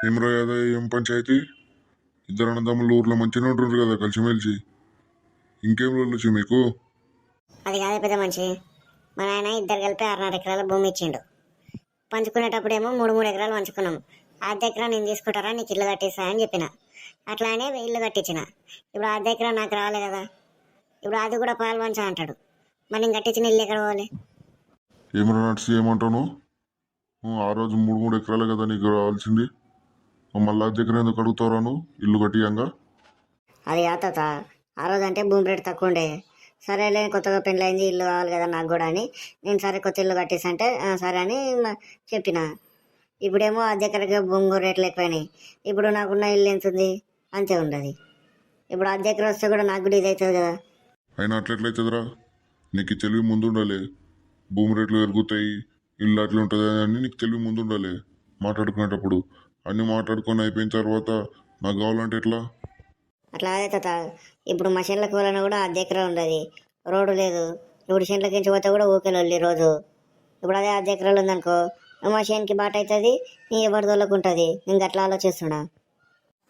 ఏం రాదా ఏం పంచాయతీ? ఇద్దరు అన్నదమ్ములు ఊర్లో మంచిగా ఉంటుండ్రు కదా కలిసిమెలిసి. ఇంకేం రోజు మీకు? అది కాదే పెద్ద మనిషి, మా నాయన ఇద్దరు కలిపి 6.5 ఎకరాల భూమి ఇచ్చిండు. పంచుకునేటప్పుడేమో 3 ఎకరాలు పంచుకున్నాము. అర్ధ ఎకరా నేను తీసుకుంటారా, నీకు ఇల్లు కట్టిస్తా అని చెప్పిన. అట్లానే ఇల్లు కట్టించిన. ఇప్పుడు అర్ధ ఎకరా నాకు రావాలి కదా, ఇప్పుడు అది కూడా పాలు పంచా అంటాడు. మరి నేను కట్టించిన ఇల్లు ఎక్కడ పోవాలి? ఏమరా నడిచి ఏమంటాను? ఆ రోజు 3 ఎకరాలే కదా నీకు రావాల్సింది. మళ్ళీ దగ్గర ఎందుకు అడుగుతారాను ఇల్లు కట్టియంగా? అది కాదు తాత, ఆ రోజు అంటే భూమి రేటు తక్కువ ఉండే. సరేలే కొత్తగా పెళ్ళైంది, ఇల్లు కావాలి కదా నాకు కూడా అని నేను సరే కొత్త ఇల్లు కట్టేసంటే సరే అని చెప్పిన. ఇప్పుడేమో అర్ధ ఎకరకి భూమి రేట్లు ఎక్కువైనాయి. ఇప్పుడు నాకున్న ఇల్లు ఎంత ఉంది అంతే ఉండదు. ఇప్పుడు అర్ధ ఎకర వస్తే కూడా నాకు కూడా ఇది అవుతుంది కదా. అయినా అట్లెట్లయితుందిరా? నీకు తెలివి ముందుండాలి. భూమి రేట్లు పెరుగుతాయి, ఇల్లు అట్లా ఉంటుంది అని నీకు తెలివి ముందుండాలి. మాట్లాడుకునేటప్పుడు అన్నీ మాట్లాడుకొని అయిపోయిన తర్వాత నాకు కావాలంటే ఎట్లా? అట్లా అదే తాత, ఇప్పుడు మా చేనులకు వెళ్ళినా కూడా అర్ధ ఎకర ఉండదు, రోడ్డు లేదు. ఇప్పుడు చేనులకి నుంచి పోతే కూడా ఊకెళ్ళి వెళ్ళి రోజు. ఇప్పుడు అదే అర్ధ ఎకరాలు ఉందనుకో, మా చేనుకి బాట అవుతుంది, నీ ఎవరి దొల్లకు ఉంటుంది. నేను అట్లా ఆలోచిస్తున్నా.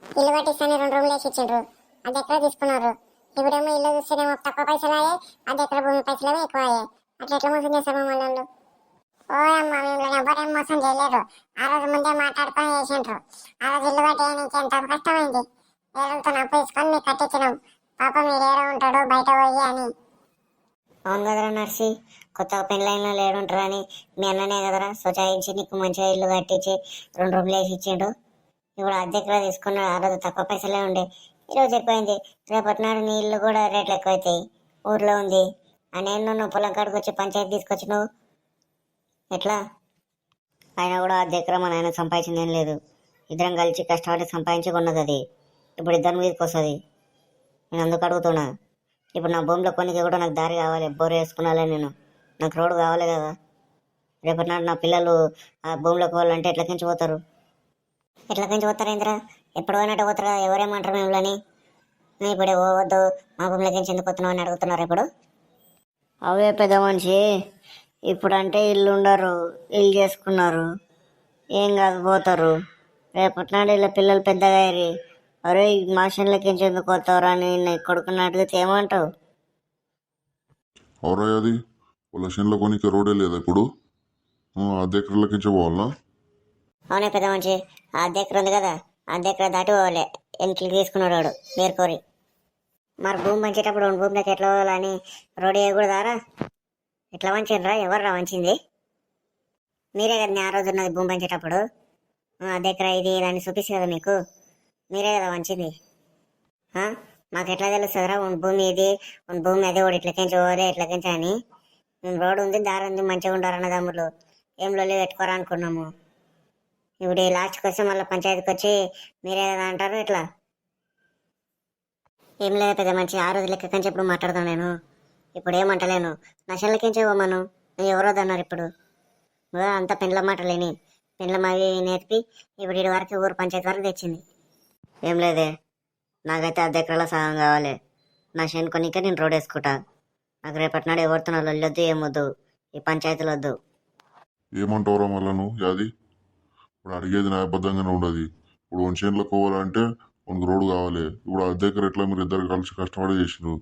ఇల్లు కట్టిస్తాను 2 రూమ్లు వేసి ఇచ్చిండ్రు, అది ఎక్కడ తీసుకున్నారు. ఇప్పుడేమో ఇల్లు చూస్తేనేమో తక్కువ పైసలు అయ్యాయి, అది ఎక్కడ భూమి పైసలేమో ఎక్కువ అయ్యాయి. అట్లా ఎట్లా మోసం చేస్తామో వాళ్ళు? ఓ అమ్మ, మేము ఎవరేం మోసం చేయలేరు. ఆ రోజు ముందే మాట్లాడుకొని చేసిండ్రు. ఆ రోజు ఇల్లు కట్టేయడానికి ఎంత కష్టమైంది. ఏళ్ళతో అప్పు తీసుకొని మీకు కట్టించినాం. పాప మీరు ఏడో ఉంటాడు బయట పోయి అని. అవును కదరా నర్సి, కొత్తగా పెళ్ళైన లేడుంటారు అని మీ అన్ననే కదరా సొచాయించి నీకు మంచిగా ఇల్లు కట్టించి 2 రూమ్లు వేసి ఇచ్చిండు. ఇప్పుడు అద్దె ఎకరా తీసుకున్నాడు. ఆ రోజు తక్కువ పైసలే ఉండే, ఈరోజు ఎక్కువైంది. రేపటి నాడు నీ ఇల్లు కూడా రేట్లు ఎక్కువైతాయి. ఊర్లో ఉంది అని నువ్వు పొలం కాడికి వచ్చి పంచాయతీ తీసుకొచ్చి నువ్వు ఎట్లా? అయినా కూడా అద్దె ఎకరా మా నాయన సంపాదించింది ఏం లేదు. ఇద్దరం కలిసి కష్టపడి సంపాదించి కొన్నది అది. ఇప్పుడు ఇద్దరి మీదకి వస్తుంది. నేను అందుకు అడుగుతున్నా. ఇప్పుడు నా భూమిలో కొనికి కూడా నాకు దారి కావాలి, బోర్ వేసుకున్నాలే నేను. నాకు రోడ్డు కావాలి కదా. రేపటి నాడు నా పిల్లలు ఆ భూమిలోకి పోవాలంటే ఎట్లకించి పోతారు? ఎట్లకించి పోతారు ఇంద్రా? ఎప్పుడు పోయినట్టు పోతారు కదా, ఎవరేమంటారు మిమ్మల్ని? ఇప్పుడే పోవద్దు, మా భూమిలోకి ఎందుకు పోతున్నావు అని అడుగుతున్నారు ఇప్పుడు. అవే పెద్ద మనిషి, ఇప్పుడు అంటే ఇల్లు ఉండరు, ఇల్లు చేసుకున్నారు, ఏం కాదు పోతారు. రేపటి నాడు ఇలా పిల్లలు పెద్దగా అయ్యి అరే మా షన్లకి ఎందుకు పోతారు అని కొడుకుని అడిగితే ఏమంటావు? అవరా అది వాళ్ళ చేనులో కొనికి రోడే లేదా ఇప్పుడు? అద్దె ఎకరాలకించే పోవాలనా? అవునే పెద్ద మనిషి, ఆ అద్దె ఎకర ఉంది కదా, అద్దె ఎకర దాటి పోవాలి. ఎన్నికలు తీసుకున్నాడు వాడు మేరుకోరి. మరి భూమి పంచేటప్పుడు 2 భూమిలోకి ఎట్లా పోవాలని రోడ్డు వేయకూడదారా? ఎట్లా వంచిండ్రా? ఎవర్రా వంచింది? మీరే కదా ఆ రోజు ఉన్నది భూమి పంచేటప్పుడు. అద్దె ఎకర ఇది దాన్ని చూపిస్తుంది కదా మీకు, మీరే కదా వంచింది. మాకు ఎట్లా తెలుస్తుందిరా భూమి ఇది భూమి అదే వాడు ఇట్లకించి పోలే ఇట్లకించి అని? రోడ్డు ఉంది, దారి ఉంది, మంచిగా ఉండారు అన్నదమ్ములు, ఏం లొల్లి పెట్టుకోరా అనుకున్నాము. ఇప్పుడు ఈ లాస్ట్కి వస్తే మళ్ళీ పంచాయతీకి వచ్చి మీరే కదా అంటారు. ఇట్లా ఏం లేదు పెద్ద మంచి, ఆ రోజు లెక్కకించి ఎప్పుడు మాట్లాడతాను నేను. ఇప్పుడు ఏమంటలేను, నశలకించి ఇవ్వమను. ఎవరోదన్నారు ఇప్పుడు? అంత పెండ్ల మాటలేని పెండ్లం అవి నేర్పి ఇప్పుడు ఇటు వరకు ఊరు పంచాయతీ వరకు తెచ్చింది. ఏం లేదే, నాకైతే అర్ధ ఎకరాల సగం కావాలి. నా చేను కొనికే నేను రోడ్ వేసుకుంటా. నాకు రేపటి నాడు ఎవరితో వెళ్ళొద్దు, ఏమొద్దు, ఈ పంచాయతీలు వద్దు. ఏమంటావురా మళ్ళా నువ్వు? అది ఇప్పుడు అడిగేది న్యాయబద్ధంగానే ఉండదు. ఇప్పుడు 1 చేనులో పోవాలంటే 1 రోడ్డు కావాలి. ఇప్పుడు అర్ధ ఎకర ఎట్లా మీరు ఇద్దరు కలిసి కష్టపడి చేసిరు.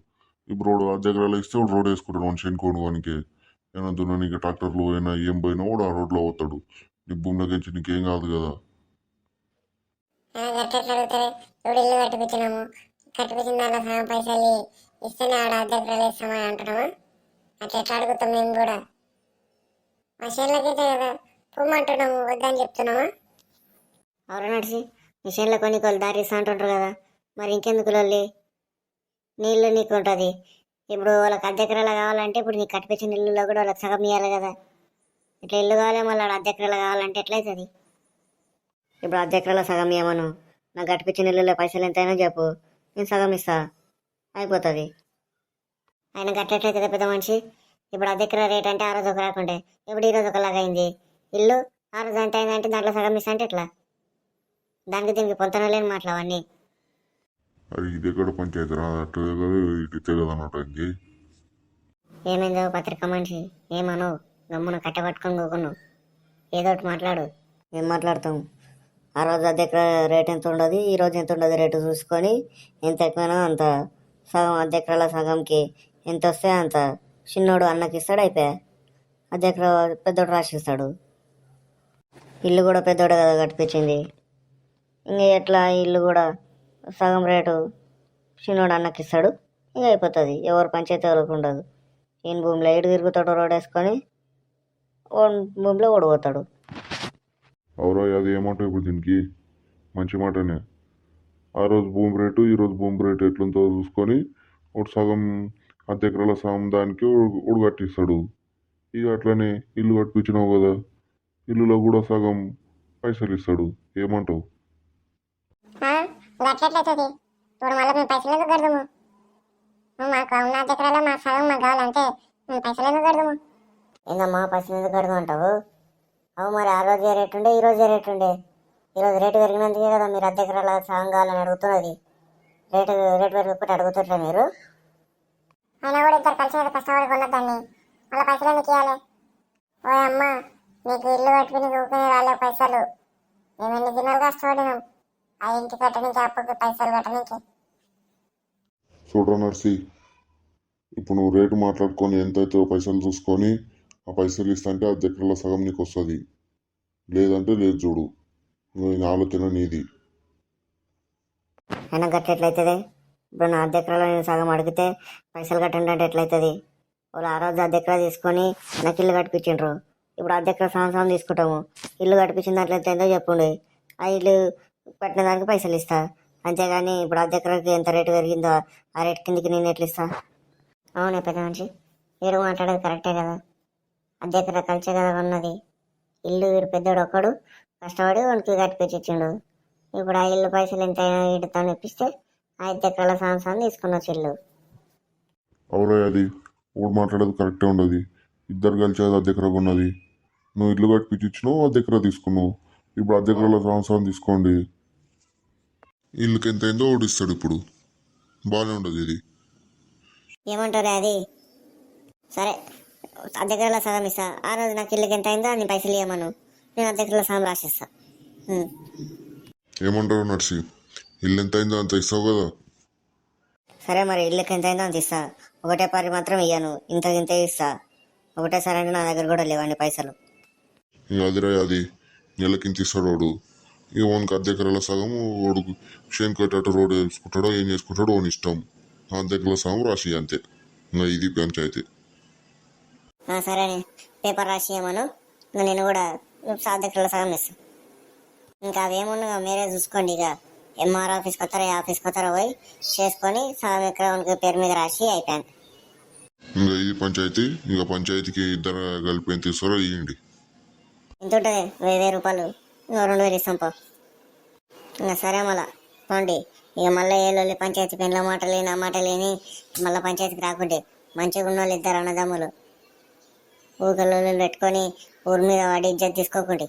ఇప్పుడు రోడ్డు అర్ధ ఎకరాలు ఇస్తే ఇప్పుడు రోడ్ వేసుకుంటాడు 1 చేను కొనుగోనికి. ఏమైనా దున్ననీకి ట్రాక్టర్లు పోయినా ఏం పోయినా కూడా ఆ రోడ్లో పోతాడు. నీ భూమిలోకి నీకేం కాదు కదా. గట్టెట్లు అడుగుతారు. ఇప్పుడు ఇల్లు కట్టిపించినాము, కట్టిపించిన దాంట్లో సగం పైసలు ఇస్తేనే ఆడ అర్ధ ఎకరాలు ఇస్తామని అంటున్నామా? అట్లా ఎట్లా అడుగుతాం మేము కూడా? మా చేనులకి కదా పొమ్మంటున్నాము, వద్దని చెప్తున్నామా? ఎవరు నడిచి మిషన్లో కొన్ని దారి ఇస్తా అంటుంటారు కదా, మరి ఇంకెందుకు లొల్లి? నీళ్ళు నీకు ఉంటుంది. ఇప్పుడు వాళ్ళకి అర్ధ ఎకరాలు కావాలంటే ఇప్పుడు నీకు కట్టిపించిన ఇల్లులో కూడా వాళ్ళకి సగం ఇవ్వాలి కదా. ఇట్లా ఇల్లు కావాలి మళ్ళీ అర్ధ ఎకరాలు కావాలంటే ఎట్లయితుంది? ఇప్పుడు అర్ధ ఎకరాల సగం ఇవ్వమను, నాకు కట్టిపించిన ఇల్లులో పైసలు ఎంతైనా చెప్పు, నేను సగం ఇస్తా, అయిపోతుంది. ఆయన కట్టేట్లయితే పెద్ద మనిషి. ఇప్పుడు అర్ధ ఎకరా రేట్ అంటే ఆ రోజు ఒక రాకుండే, ఇప్పుడు ఈ రోజు ఒకలాగా అయింది. ఇల్లు ఆ రోజు ఎంత అయిందంటే దాంట్లో సగం ఇస్తా అంటే ఎట్లా? దానికి దీనికి పొంతన లేని మాటలు అవన్నీ. అది ఇది ఎక్కడ పంచాయతీ రా, అటు కదా ఇటు కదా అన్నట్టు. ఏమైందో పత్రిక మనిషి, ఏమను? గమ్మున కట్టబట్టుకొని కూకున్నావు, ఏదో ఒకటి మాట్లాడు. ఏం మాట్లాడతాం? ఆ రోజు అద్దె ఎకరా రేట్ ఎంత ఉండదు, ఈ రోజు ఎంత ఉండదు రేటు చూసుకొని ఎంత ఎక్కువైనా అంత సగం అద్దె ఎకరాల సగంకి ఎంత వస్తే అంత చిన్నోడు అన్నకి ఇస్తాడు, అయిపోయా అద్దె ఎకరా పెద్దోడు రాసిస్తాడు. ఇల్లు కూడా పెద్దోడు కదా కట్టించింది, ఇంక ఎట్లా ఇల్లు కూడా సగం రేటు చిన్నోడు అన్నకి ఇస్తాడు, ఇంక అయిపోతుంది. ఎవరు పంచాయతీ ఎవరికి ఉండదు. ఈయన భూమిలో ఇటు తిరుగుతాడు రోడ్ వేసుకొని, ఓన్ భూమిలో ఓడిపోతాడు. అవురా అది ఏమంటావు ఇప్పుడు దీనికి? మంచి మాటనే. ఆ రోజు భూమి రేటు ఈ రోజు భూమి రేటు ఎట్లుందో చూసుకొని ఒకటి సగం అద్దె ఎకరాల సగం దానికి ఉడు కట్టిస్తాడు. ఇక అట్లనే ఇల్లు కట్టించినావు కదా, ఇల్లులో కూడా సగం పైసలు ఇస్తాడు. ఏమంటావు? గట్లెట్లయితుంది? ఇప్పుడు మళ్ళీ మేము పైసలు ఎందుకు కడదాము? మాకు ఉన్న అద్దె ఎకరాలో మా సగం మాకు కావాలంటే మేము పైసలు ఎందుకు కడదాము? ఏందమ్మా పైసలు ఎందుకు కడదాం అంటావు? అవు మరి ఆ రోజే రేటు ఉండే, ఈ రోజే రేటు ఉండే. ఈరోజు రేటు పెరిగినందుకే కదా మీరు అద్దె ఎకరాల సగం కావాలని అడుగుతున్నది. రేటు పెరిగిపోతే అడుగుతుంటారా మీరు? అయినా కూడా ఇద్దరు కలిసి ఏదో కష్టపడి కొన్నదాన్ని మళ్ళీ పైసలు ఎందుకు ఇవ్వాలి? ఓ అమ్మ, నీకు ఇల్లు కట్టుకుని ఊకునే రాలే పైసలు. మేము ఎన్ని దినాలు కష్టపడినాం ఆ ఇంటి కట్టడానికి, అప్పుకి పైసలు కట్టడానికి. చూడరా నర్సి, ఇప్పుడు నువ్వు రేటు మాట్లాడుకొని ఎంత అవుతుందో పైసలు చూసుకొని ఆ పైసలు ఇస్తా అద్దె ఎకరాల సగం నీకు వస్తుంది. లేదంటే లేదు చూడు. నీ ఆలోచన నీది. అయినా గట్ల ఎట్లయితుంది? ఇప్పుడు నా అద్దె ఎకరాలో నేను సగం అడిగితే పైసలు కట్టండి అంటే ఎట్లయితుంది? వాళ్ళు ఆ రోజు అద్దె ఎకరా తీసుకొని నాకు ఇల్లు కట్టించిండ్రు. ఇప్పుడు అద్దె ఎకరా సగం తీసుకుంటాము. ఇల్లు కట్టించిన దాంట్లో ఎంత అయిందో చెప్పండి. ఆ ఇల్లు కట్టిన దానికి పైసలు ఇస్తా, అంతేగాని ఇప్పుడు అద్దె ఎకరాకి ఎంత రేటు పెరిగిందో ఆ రేటు కిందికి నేను ఎట్లా ఇస్తా? అవునే పెద్ద మనిషి, వీడు మాట్లాడేది కరెక్టే కదా. అద్దె ఎకరా కలిసే కదా ఉన్నది. ఇల్లు వీడు పెద్దోడు ఒక్కడు కష్టపడి వానికి కట్టిపించిండు. ఇప్పుడు ఆ ఇల్లు పైసలు ఎంత అయినా వీటితో ఇప్పిస్తే ఆ అద్దె ఎకరాల సగం తీసుకున్న ఇల్లు. అవురా అది ఊడు మాట్లాడేది కరెక్టే ఉండదు. ఇద్దరు కలిసి అది అద్దె ఎకరా ఉన్నది. నువ్వు ఇల్లు కట్టిపించినావు, అద్దె ఎకరా తీసుకున్నావు. ఇప్పుడు అద్దె ఎకరాల సంవత్సరం తీసుకోండి. ఇల్లుకి ఎంత అయిందో ఓడిస్తాడు. ఇప్పుడు బాగానే ఉండదు ఇది. ఏమంటారు అది? సరే, అద్దె ఎకరాల సగం ఇస్తా. ఆ రోజు నాకు ఇల్లుకి ఎంత అయిందో అన్ని పైసలు ఇవ్వమను, నేను అద్దె ఎకరాల సగం రాసిస్తా. ఏమంటారు నర్సి? ఇల్లు ఎంత అయిందో అంత ఇస్తావు కదా. సరే మరి ఇల్లుకి ఎంత అయిందో అంత ఇస్తా. ఒకటే పారి మాత్రం ఇయ్యను, ఇంతే ఇస్తా. ఒకటేసారి అంటే నా దగ్గర కూడా లేవండి పైసలు. ఇక అదిరా అది నెలకి ఇంత ఇస్తాడు వాడు. ఇక వానికి అద్దె ఎకరాల సగం వాడు షేన్ కట్టేట రోడ్ వేసుకుంటాడో ఏం చేసుకుంటాడో వాని ఇష్టం. ఆ అద్దె ఎకరాల సగం రాసి అంతే. ఇంకా ఇది పంచాయతీ. సరేనే, పేపర్ రాసి ఇవ్వమను, నేను కూడా అద్దె ఎకరాల సగం ఇస్తాను. ఇంకా అవేమున్నా మీరే చూసుకోండి. ఇక ఎంఆర్ ఆఫీస్కి వస్తారా, ఏ ఆఫీస్కి వస్తారో పోయి చేసుకొని సగం ఎకరా పేరు మీద రాసి అయిపోయాను. ఇంకా ఇది పంచాయతీ. ఇక పంచాయతీకి ఇద్దరు కలిపి ఎంత ఇస్తారో ఇవ్వండి. ఎంత ఉంటుంది? 1000 రూపాయలు. ఇంకో 2000 ఇస్తాం పో. ఇంకా సరే మళ్ళా పోండి. ఇక మళ్ళీ ఏళ్ళు పంచాయతీ పెళ్ళ మాటలు నా మాటలేని మళ్ళీ పంచాయతీకి రాకుంటే. మంచిగా ఉన్న వాళ్ళు ఇద్దరు అన్నదమ్ములు ఊకలు పెట్టుకొని ఊరి మీద వాడి ఇజ్జత్ తీసుకోకండి.